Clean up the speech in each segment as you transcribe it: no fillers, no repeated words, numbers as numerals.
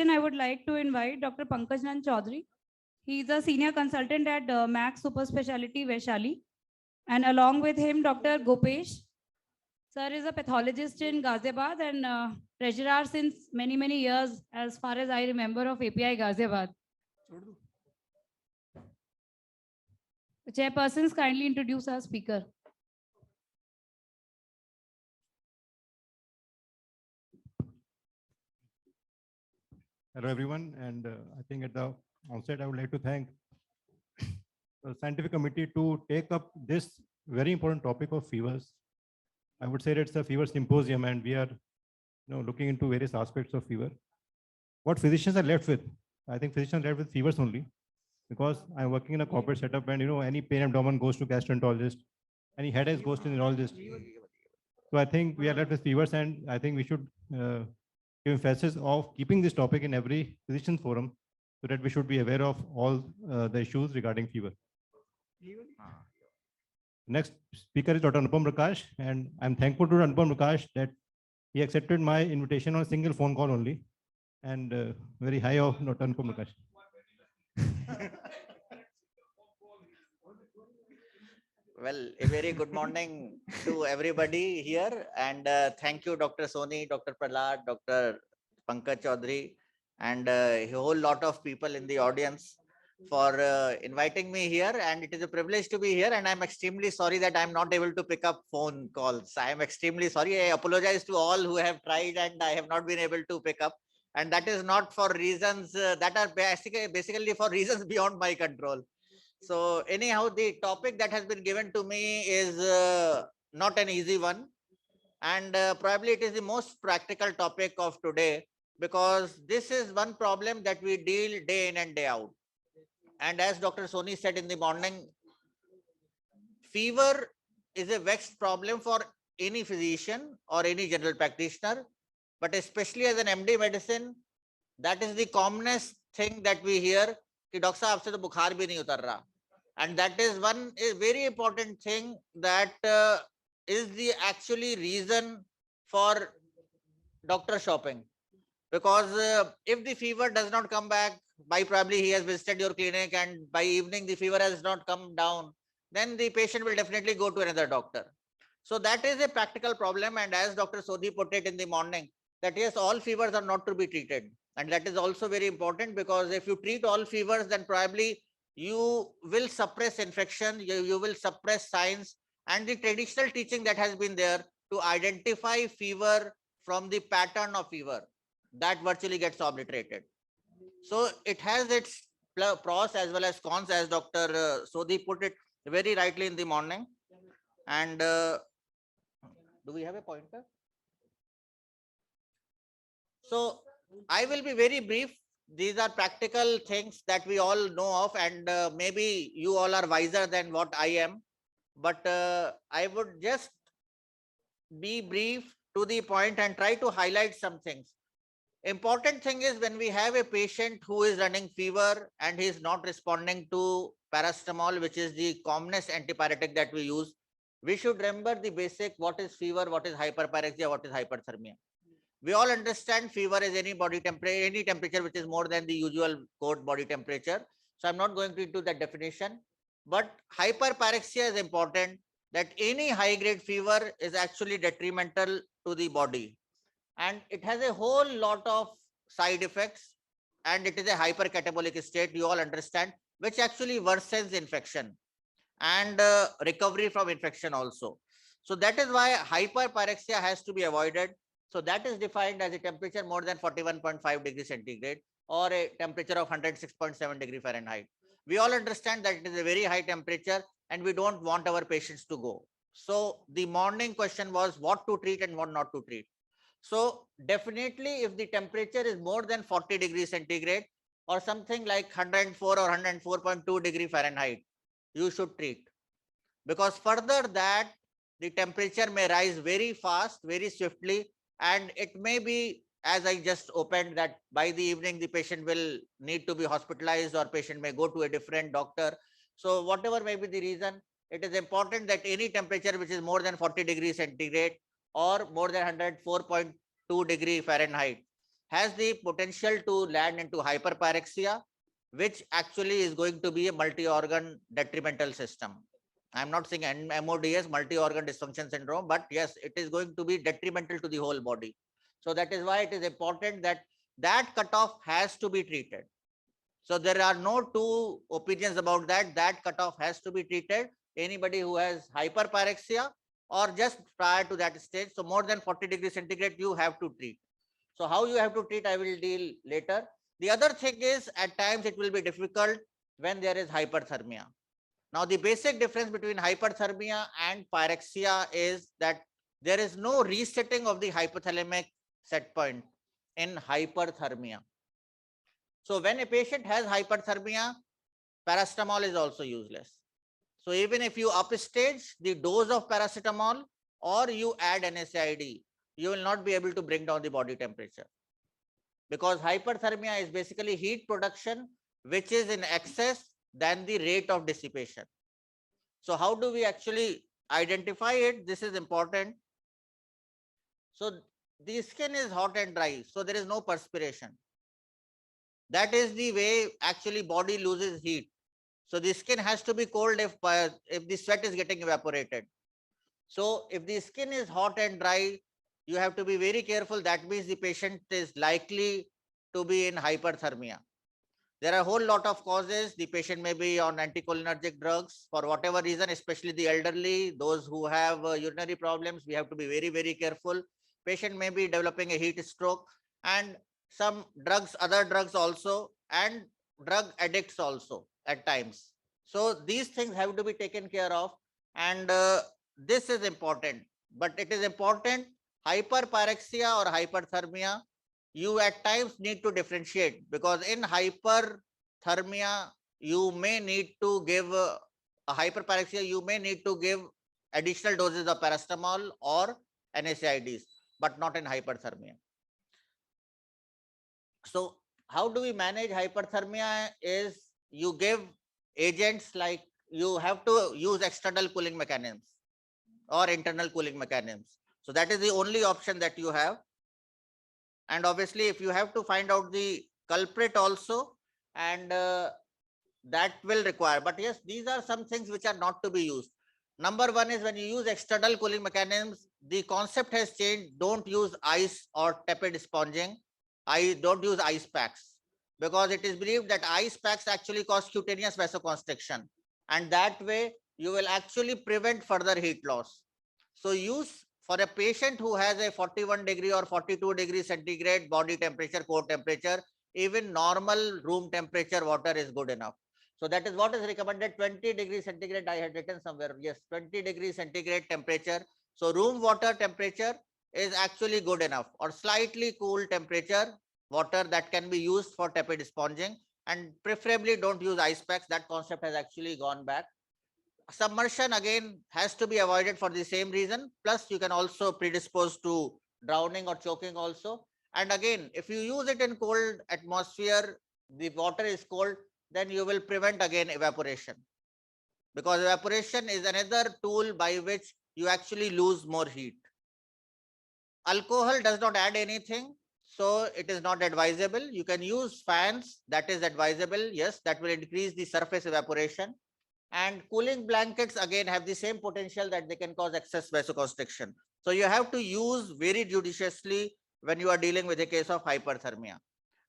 session, I would like to invite Dr. Pankaj Nand Chaudhary. He is a senior consultant at Max Super Speciality Vaishali. And along with him, Dr. Gopesh. Sir is a pathologist in Ghaziabad and treasurer since many, many years, as far as I remember, of API Ghaziabad. The chairpersons kindly introduce our speaker. Hello everyone, and I think at the onset I would like to thank the scientific committee to take up this very important topic of fevers. I would say it's a fever symposium and we are looking into various aspects of fever. What physicians are left with, I think physicians are left with fevers only, because I'm working in a corporate setup and any pain abdomen goes to gastroenterologist, any headache goes to neurologist. So I think we are left with fevers, and I think we should give emphasis of keeping this topic in every physician forum so that we should be aware of all the issues regarding fever. Next speaker is Dr. Anupam Prakash, and I'm thankful to Anupam Prakash that he accepted my invitation on a single phone call only, and very high of Dr. Anupam Prakash. Well, a very good morning to everybody here, and thank you, Dr. Soni, Dr. Prahlad, Dr. Pankaj Chaudhary, and a whole lot of people in the audience for inviting me here. And it is a privilege to be here, and I'm extremely sorry that I'm not able to pick up phone calls. I am extremely sorry. I apologize to all who have tried and I have not been able to pick up. And that is not for reasons that are basically for reasons beyond my control. So anyhow, the topic that has been given to me is not an easy one. And probably it is the most practical topic of today, because this is one problem that we deal day in and day out. And as Dr. Soni said in the morning, fever is a vexed problem for any physician or any general practitioner, but especially as an MD medicine, that is the commonest thing that we hear, कि doctor साहब आपसे तो बुखार भी नहीं उतर रहा. And that is one very important thing that is the actually reason for doctor shopping. Because if the fever does not come back, by probably he has visited your clinic and by evening the fever has not come down, then the patient will definitely go to another doctor. So that is a practical problem. And as Dr. Sodhi put it in the morning, that yes, all fevers are not to be treated. And that is also very important, because if you treat all fevers, then probably you will suppress infection, you will suppress signs, and the traditional teaching that has been there to identify fever from the pattern of fever, that virtually gets obliterated. So it has its pros as well as cons, as Dr. Sodhi put it very rightly in the morning. And do we have a pointer? So I will be very brief. These are practical things that we all know of, and maybe you all are wiser than what I am. But I would just be brief, to the point, and try to highlight some things. Important thing is, when we have a patient who is running fever and he is not responding to paracetamol, which is the commonest antipyretic that we use, we should remember the basic: what is fever, what is hyperpyrexia, what is hyperthermia. We all understand fever is any body temperature, any temperature which is more than the usual code body temperature. So I'm not going to into that definition. But hyperpyrexia is important, that any high grade fever is actually detrimental to the body. And it has a whole lot of side effects, and it is a hypercatabolic state, you all understand, which actually worsens infection and recovery from infection also. So that is why hyperpyrexia has to be avoided. So that is defined as a temperature more than 41.5 degrees centigrade or a temperature of 106.7 degree Fahrenheit. We all understand that it is a very high temperature and we don't want our patients to go. So the morning question was what to treat and what not to treat. So definitely, if the temperature is more than 40 degrees centigrade or something like 104 or 104.2 degree Fahrenheit, you should treat. Because further that, the temperature may rise very fast, very swiftly, and it may be, as I just opened, that by the evening the patient will need to be hospitalized or patient may go to a different doctor. So whatever may be the reason, it is important that any temperature which is more than 40 degrees centigrade or more than 104.2 degree Fahrenheit, has the potential to land into hyperpyrexia, which actually is going to be a multi-organ detrimental system. I'm not saying MODS, multi-organ dysfunction syndrome, but yes, it is going to be detrimental to the whole body. So that is why it is important that that cutoff has to be treated. So there are no two opinions about that. That cutoff has to be treated. Anybody who has hyperpyrexia or just prior to that stage, so more than 40 degrees centigrade, you have to treat. So how you have to treat, I will deal later. The other thing is, at times it will be difficult when there is hyperthermia. Now, the basic difference between hyperthermia and pyrexia is that there is no resetting of the hypothalamic set point in hyperthermia. So when a patient has hyperthermia, paracetamol is also useless. So even if you upstage the dose of paracetamol or you add NSAID, you will not be able to bring down the body temperature, because hyperthermia is basically heat production which is in excess than the rate of dissipation. So how do we actually identify it? This is important. So the skin is hot and dry, so there is no perspiration. That is the way actually body loses heat. So the skin has to be cold if the sweat is getting evaporated. So if the skin is hot and dry, you have to be very careful. That means the patient is likely to be in hyperthermia. There are a whole lot of causes. The patient may be on anticholinergic drugs for whatever reason, especially the elderly, those who have urinary problems. We have to be very, very careful. Patient may be developing a heat stroke, and some drugs, other drugs also, and drug addicts also at times. So these things have to be taken care of, and this is important. But it is important, hyperpyrexia or hyperthermia, you at times need to differentiate, because in hyperthermia, you may need to give a hyperpyrexia, you may need to give additional doses of paracetamol or NSAIDs, but not in hyperthermia. So how do we manage hyperthermia is you give agents like, you have to use external cooling mechanisms or internal cooling mechanisms. So that is the only option that you have. And obviously, if you have to find out the culprit also, and that will require, but yes, these are some things which are not to be used. Number one is, when you use external cooling mechanisms, the concept has changed. Don't use ice or tepid sponging. I don't use ice packs, because it is believed that ice packs actually cause cutaneous vasoconstriction, and that way you will actually prevent further heat loss. So use, for a patient who has a 41 degree or 42 degree centigrade body temperature, core temperature, even normal room temperature water is good enough. So that is what is recommended. 20 degrees centigrade, I had written somewhere. Yes, 20 degrees centigrade temperature. So room water temperature is actually good enough, or slightly cool temperature water that can be used for tepid sponging, and preferably don't use ice packs. That concept has actually gone back. Submersion again has to be avoided for the same reason. Plus, you can also predispose to drowning or choking also. And again, if you use it in cold atmosphere, the water is cold, then you will prevent again evaporation, because evaporation is another tool by which you actually lose more heat. Alcohol does not add anything, so it is not advisable. You can use fans, that is advisable. Yes, that will increase the surface evaporation. And cooling blankets again have the same potential that they can cause excess vasoconstriction. So you have to use very judiciously when you are dealing with a case of hyperthermia.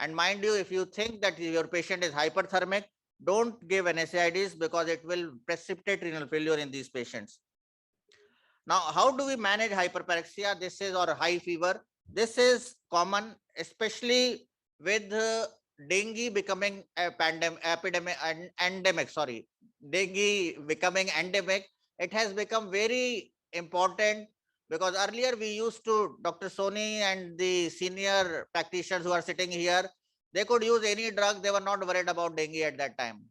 And mind you, if you think that your patient is hyperthermic, don't give NSAIDs, because it will precipitate renal failure in these patients. Now, how do we manage hyperpyrexia? This is, or high fever. This is common, especially with dengue becoming a endemic, sorry. Dengue becoming endemic, it has become very important, because earlier we used to, Dr. Soni and the senior practitioners who are sitting here, they could use any drug. They were not worried about dengue at that time.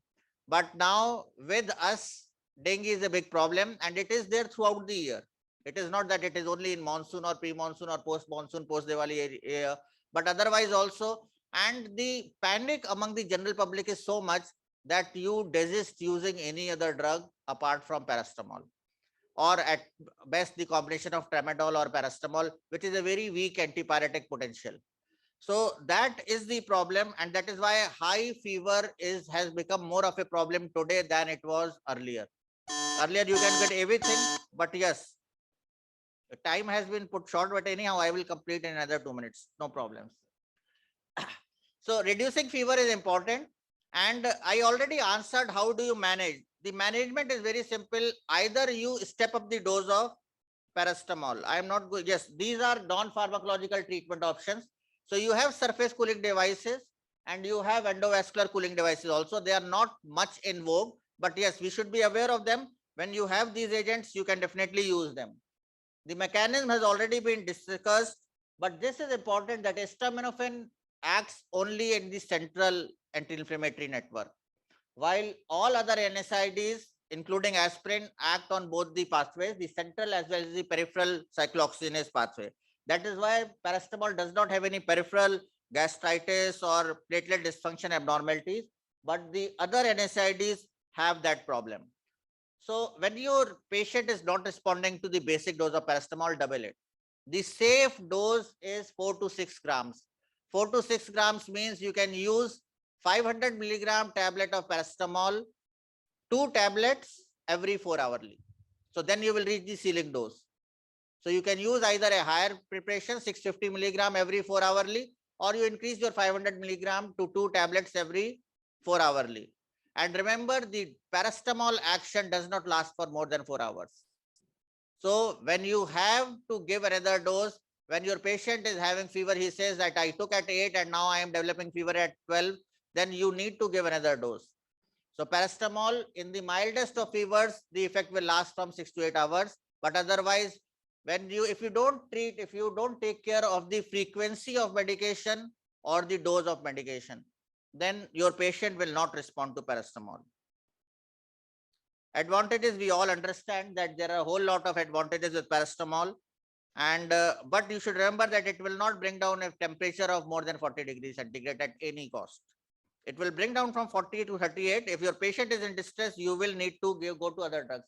But now with us, dengue is a big problem, and it is there throughout the year. It is not that it is only in monsoon or pre-monsoon or post-monsoon, post-Diwali area, but otherwise also. And the panic among the general public is so much that you desist using any other drug apart from paracetamol, or at best the combination of tramadol or paracetamol, which is a very weak antipyretic potential. So that is the problem, and that is why high fever has become more of a problem today than it was earlier. Earlier you can get everything, but yes, the time has been put short, but anyhow, I will complete in another 2 minutes. No problems. So reducing fever is important. And I already answered how do you manage. The management is very simple. Either you step up the dose of paracetamol. I am not going, yes, these are non-pharmacological treatment options. So you have surface cooling devices and you have endovascular cooling devices also. They are not much in vogue, but yes, we should be aware of them. When you have these agents, you can definitely use them. The mechanism has already been discussed, but this is important that acetaminophen acts only in the central anti-inflammatory network, while all other NSAIDs, including aspirin, act on both the pathways, the central as well as the peripheral cyclooxygenase pathway. That is why paracetamol does not have any peripheral gastritis or platelet dysfunction abnormalities, but the other NSAIDs have that problem. So when your patient is not responding to the basic dose of paracetamol, double it. The safe dose is 4 to 6 grams. 4 to 6 grams means you can use 500 milligram tablet of paracetamol, 2 tablets every 4 hourly. So then you will reach the ceiling dose. So you can use either a higher preparation, 650 milligram every 4 hourly, or you increase your 500 milligram to 2 tablets every 4 hourly. And remember, the paracetamol action does not last for more than 4 hours. So when you have to give another dose, when your patient is having fever, he says that I took at 8 and now I am developing fever at 12, then you need to give another dose. So paracetamol in the mildest of fevers, the effect will last from 6 to 8 hours. But otherwise, if you don't take care of the frequency of medication or the dose of medication, then your patient will not respond to paracetamol. Advantages, we all understand that there are a whole lot of advantages with paracetamol, and but you should remember that it will not bring down a temperature of more than 40 degrees centigrade at any cost. It will bring down from 40 to 38. If your patient is in distress, you will need to go to other drugs.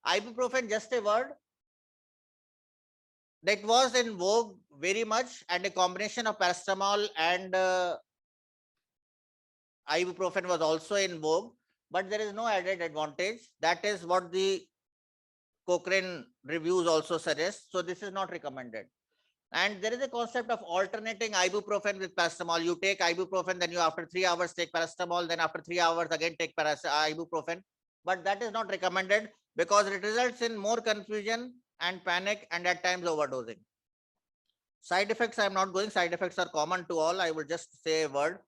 Ibuprofen, just a word, that was in vogue very much, and a combination of paracetamol and ibuprofen was also in vogue, but there is no added advantage. That is what the Cochrane reviews also suggest. So this is not recommended. And there is a concept of alternating ibuprofen with paracetamol. You take ibuprofen, then you after 3 hours take paracetamol, then after 3 hours again take ibuprofen. But that is not recommended because it results in more confusion and panic and at times overdosing. Side effects, I am not going. Side effects are common to all. I will just say a word.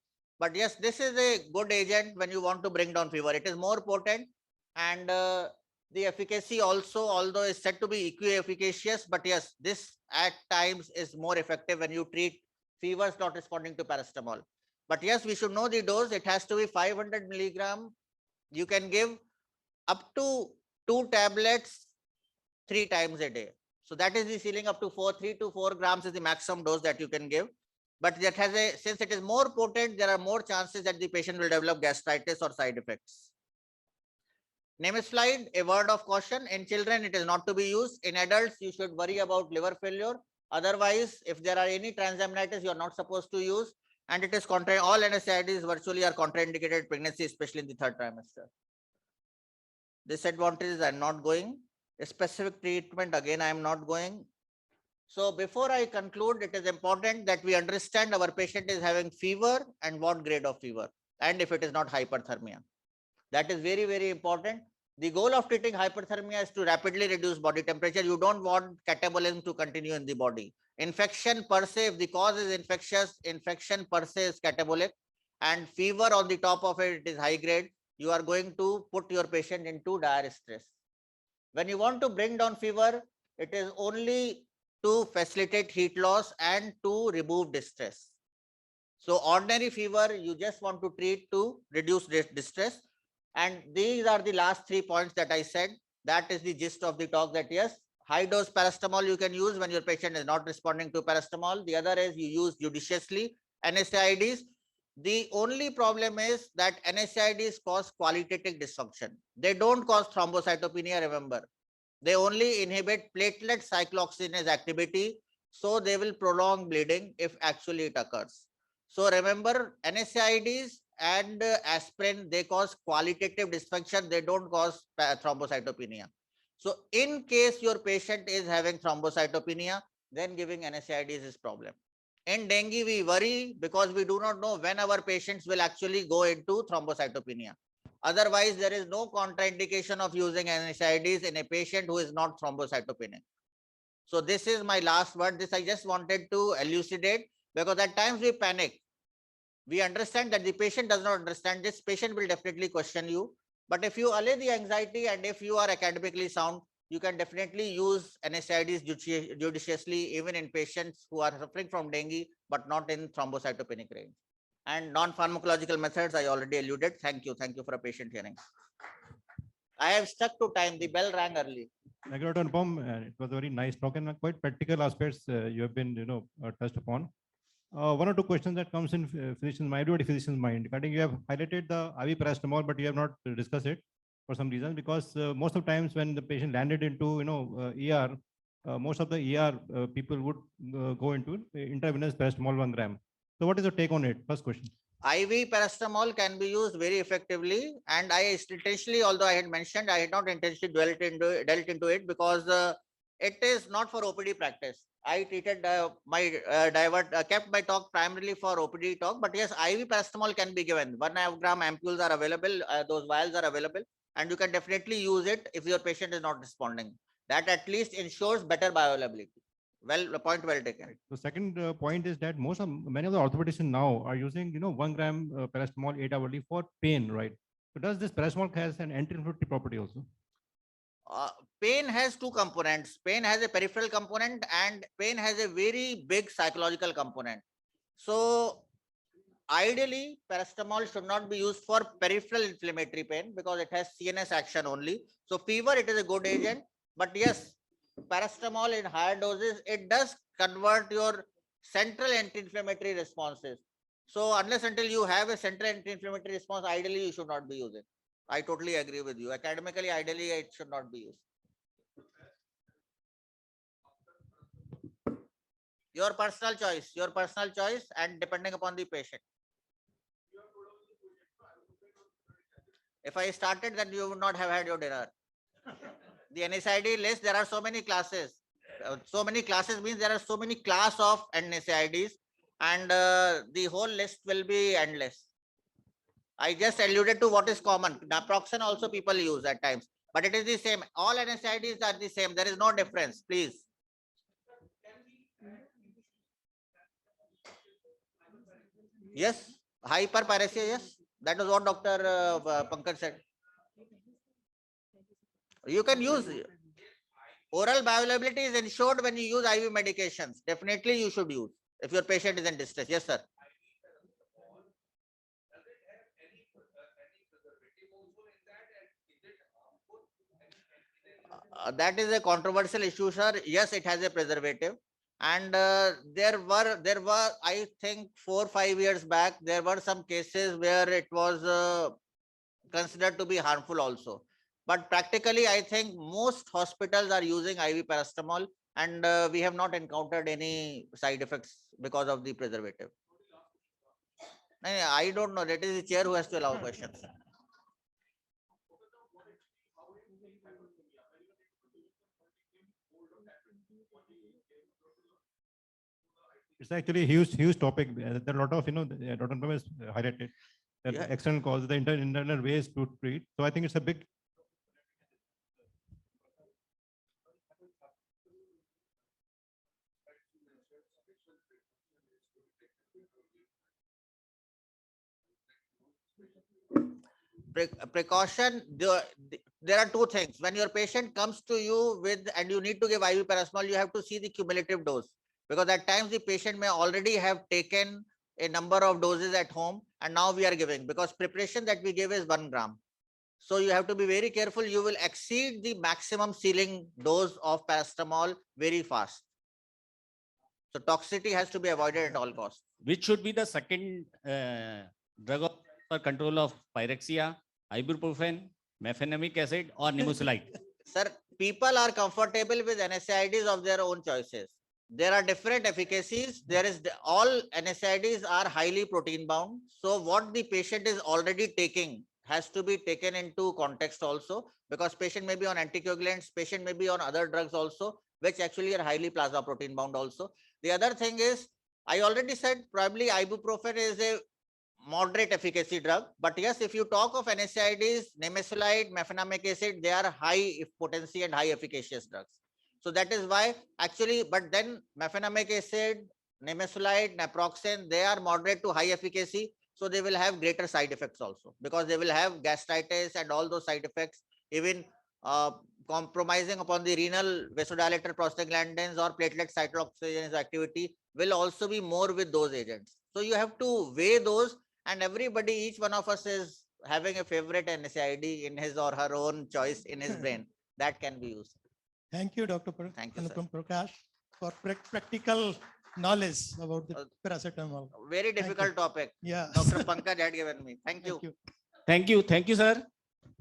But yes, this is a good agent when you want to bring down fever. It is more potent, and the efficacy also, although is said to be equi-efficacious, but yes, this at times is more effective when you treat fevers not responding to paracetamol. But yes, we should know the dose. It has to be 500 milligram. You can give up to 2 tablets 3 times a day. So that is the ceiling. Up to 3 to 4 grams is the maximum dose that you can give. But that has since it is more potent, there are more chances that the patient will develop gastritis or side effects. Nemesflide, a word of caution. In children, it is not to be used. In adults, you should worry about liver failure. Otherwise, if there are any transaminitis, you are not supposed to use. And it is all NSAIDs virtually are contraindicated in pregnancy, especially in the 3rd trimester. Disadvantages, I am not going. A specific treatment, again, I am not going. So before I conclude, it is important that we understand our patient is having fever and what grade of fever, and if it is not hyperthermia. That is very, very important. The goal of treating hyperthermia is to rapidly reduce body temperature. You don't want catabolism to continue in the body. Infection per se, if the cause is infectious, infection per se is catabolic, and fever on the top of it is high grade, you are going to put your patient into dire stress. When you want to bring down fever, it is only to facilitate heat loss and to remove distress. So ordinary fever, you just want to treat to reduce distress. And these are the last 3 points that I said. That is the gist of the talk, that yes, high dose paracetamol you can use when your patient is not responding to paracetamol. The other is you use judiciously. NSAIDs, the only problem is that NSAIDs cause qualitative dysfunction. They don't cause thrombocytopenia, remember. They only inhibit platelet cyclooxygenase activity. so they will prolong bleeding if actually it occurs. So remember, NSAIDs and aspirin, they cause qualitative dysfunction, they don't cause thrombocytopenia. So in case your patient is having thrombocytopenia, then giving NSAIDs is problem. In dengue, we worry because we do not know when our patients will actually go into thrombocytopenia. Otherwise, there is no contraindication of using NSAIDs in a patient who is not thrombocytopenic. So this is my last word. This I just wanted to elucidate, because at times we panic. We understand that the patient does not understand. This patient will definitely question you. But if you allay the anxiety and if you are academically sound, you can definitely use NSAIDs judiciously, even in patients who are suffering from dengue, but not in thrombocytopenic range. And non-pharmacological methods, I already alluded. Thank you. Thank you for a patient hearing. I have stuck to time. The bell rang early. Thank you, Dr. Anupam. It was a very nice talk and quite practical aspects you have been, touched upon. One or two questions that comes in physician's mind, everybody physician's mind. I think you have highlighted the IV paracetamol, but you have not discussed it for some reason, because most of the times when the patient landed into, ER, most of the ER people would go into intravenous paracetamol 1 gram. So what is your take on it? First question. IV paracetamol can be used very effectively, and I intentionally, although I had mentioned, I had not intentionally dealt into it because it is not for OPD practice. I treated kept my talk primarily for OPD talk, but yes, IV paracetamol can be given. 1 gram ampules are available, those vials are available, and you can definitely use it if your patient is not responding. That at least ensures better bioavailability. Well, the point well taken. The second point is that many of the orthopedicians now are using 1 gram paracetamol 8 hourly for pain, right? So does this paracetamol has an anti-inflammatory property also? Pain has two components. Pain has a peripheral component and pain has a very big psychological component. So ideally, paracetamol should not be used for peripheral inflammatory pain because it has CNS action only. So fever, it is a good agent, but yes, paracetamol in higher doses, it does convert your central anti-inflammatory responses. So unless until you have a central anti-inflammatory response, ideally you should not be using. I totally agree with you. Academically, ideally, it should not be used. Your personal choice, and depending upon the patient. If I started, then you would not have had your dinner. The NSAID list, there are so many classes. So many classes means there are so many class of NSAIDs, and the whole list will be endless. I just alluded to what is common. Naproxen also people use at times, but it is the same. All NSAIDs are the same. There is no difference, please. Yes, hyperparesia, yes. That is what Dr. Pankaj said. You can use oral bioavailability is ensured when you use IV medications. Definitely you should use if your patient is in distress. Yes, sir. That is a controversial issue, sir. Yes, it has a preservative. And there were, I think 4 or 5 years back, there were some cases where it was considered to be harmful also. But practically, I think most hospitals are using IV paracetamol, and we have not encountered any side effects because of the preservative. I don't know. That is the chair who has to allow questions. It's actually a huge topic. There are a lot of, Dr. Anupam has highlighted that Yeah. external causes, the internal ways to treat. So I think it's a big. Precaution, there are two things. When your patient comes to you with, and you need to give IV paracetamol, you have to see the cumulative dose, because at times the patient may already have taken a number of doses at home, and now we are giving, because preparation that we give is 1 gram. So you have to be very careful. You will exceed the maximum ceiling dose of paracetamol very fast. So toxicity has to be avoided at all costs. Which should be the second drug for control of pyrexia? Ibuprofen, mefenamic acid, or nimesulide? Sir, people are comfortable with NSAIDs of their own choices. there are different efficacies. There is all NSAIDs are highly protein bound. So what the patient is already taking has to be taken into context also, because patient may be on anticoagulants, patient may be on other drugs also, which actually are highly plasma protein bound also. The other thing is, I already said probably ibuprofen is a moderate efficacy drug, but yes, if you talk of NSAIDs, nimesulide, mefenamic acid, they are high potency and high efficacious drugs. So that is why actually, but then mefenamic acid, nimesulide, naproxen, they are moderate to high efficacy. So they will have greater side effects also, because they will have gastritis and all those side effects, even compromising upon the renal vasodilator prostaglandins or platelet cytooxygenase activity will also be more with those agents. So you have to weigh those, and everybody, each one of us is having a favorite NSAID in his or her own choice in his brain that can be used. Thank you, Dr. Thank you, sir. Anupam Prakash, for practical knowledge about the paracetamol. Very you. difficult topic. Yeah. Dr. Pankaj had given me. Thank you. Thank you. Thank you, sir.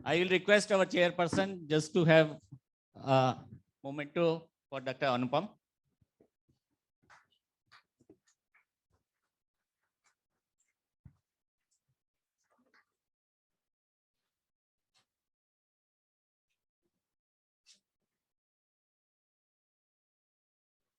I will request our chairperson just to have a memento for Dr. Anupam.